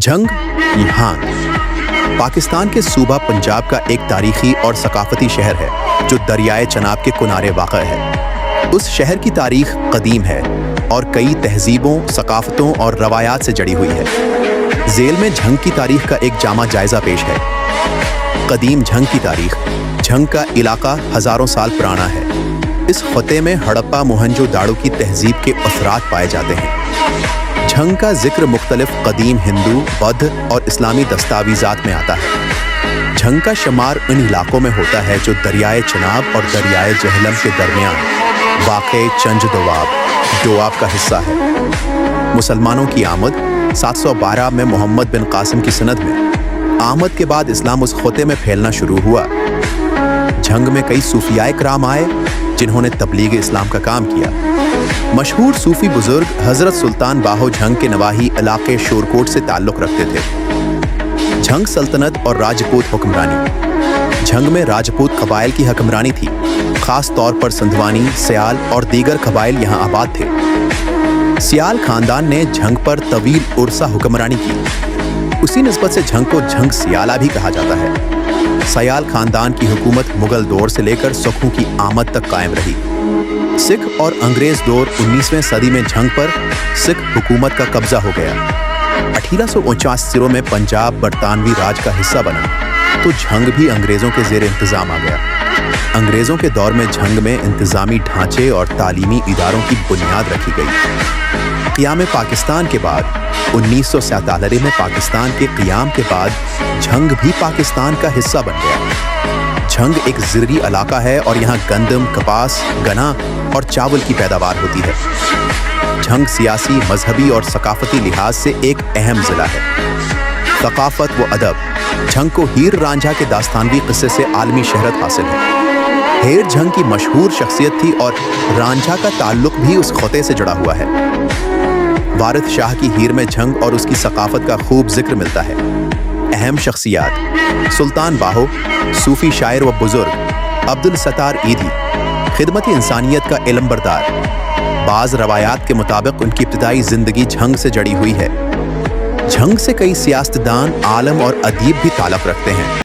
جھنگ یہانگ پاکستان کے صوبہ پنجاب کا ایک تاریخی اور ثقافتی شہر ہے جو دریائے چناب کے کنارے واقع ہے۔ اس شہر کی تاریخ قدیم ہے اور کئی تہذیبوں، ثقافتوں اور روایات سے جڑی ہوئی ہے۔ ذیل میں جھنگ کی تاریخ کا ایک جامع جائزہ پیش ہے۔ قدیم جھنگ کی تاریخ۔ جھنگ کا علاقہ ہزاروں سال پرانا ہے۔ اس خطے میں ہڑپا موہنجو داڑو کی تہذیب کے اثرات پائے جاتے ہیں۔ جھنگ کا ذکر مختلف قدیم ہندو، بدھ اور اسلامی دستاویزات میں آتا ہے۔ جھنگ کا شمار ان علاقوں میں ہوتا ہے جو دریائے چناب اور دریائے جہلم کے درمیان واقع چنج دواب کا حصہ ہے۔ مسلمانوں کی آمد 712 میں محمد بن قاسم کی سند میں آمد کے بعد اسلام اس خطے میں پھیلنا شروع ہوا۔ جھنگ میں کئی صوفیاء کرام آئے جنہوں نے تبلیغ اسلام کا کام کیا۔ مشہور صوفی بزرگ حضرت سلطان باہو جھنگ کے نواحی علاقے شورکوٹ سے تعلق رکھتے تھے۔ جھنگ سلطنت اور راجپوت حکمرانی۔ جھنگ میں راجپوت قبائل کی حکمرانی تھی، خاص طور پر سندھوانی، سیال اور دیگر قبائل یہاں آباد تھے۔ سیال خاندان نے جھنگ پر طویل عرصہ حکمرانی کی۔ اسی نسبت سے جھنگ کو جھنگ سیالہ بھی کہا جاتا ہے۔ سیال خاندان کی حکومت مغل دور سے لے کر سکھوں کی آمد تک قائم رہی۔ سکھ اور انگریز دور 19ویں صدی میں جھنگ پر سکھ حکومت کا قبضہ ہو گیا۔ 1849 میں پنجاب برطانوی راج کا حصہ بنا تو جھنگ بھی انگریزوں کے زیر انتظام آ گیا۔ انگریزوں کے دور میں جھنگ میں انتظامی ڈھانچے اور تعلیمی اداروں کی بنیاد رکھی گئی۔ قیام پاکستان کے بعد 1947 میں پاکستان کے قیام کے بعد جھنگ بھی پاکستان کا حصہ بن گیا۔ جھنگ ایک زرعی علاقہ ہے اور یہاں گندم، کپاس، گنا اور چاول کی پیداوار ہوتی ہے۔ جھنگ سیاسی، مذہبی اور ثقافتی لحاظ سے ایک اہم ضلع ہے۔ ثقافت و ادب۔ جھنگ کو ہیر رانجھا کے داستانوی قصے سے عالمی شہرت حاصل ہے۔ ہیر جھنگ کی مشہور شخصیت تھی اور رانجھا کا تعلق بھی اس خطے سے جڑا ہوا ہے۔ وارث شاہ کی ہیر میں جھنگ اور اس کی ثقافت کا خوب ذکر ملتا ہے۔ اہم شخصیات: سلطان باہو، صوفی شاعر و بزرگ عبدالستار ایدھی، خدمت انسانیت کا علم بردار۔ بعض روایات کے مطابق ان کی ابتدائی زندگی جھنگ سے جڑی ہوئی ہے۔ جھنگ سے کئی سیاستدان، عالم اور ادیب بھی تعلق رکھتے ہیں۔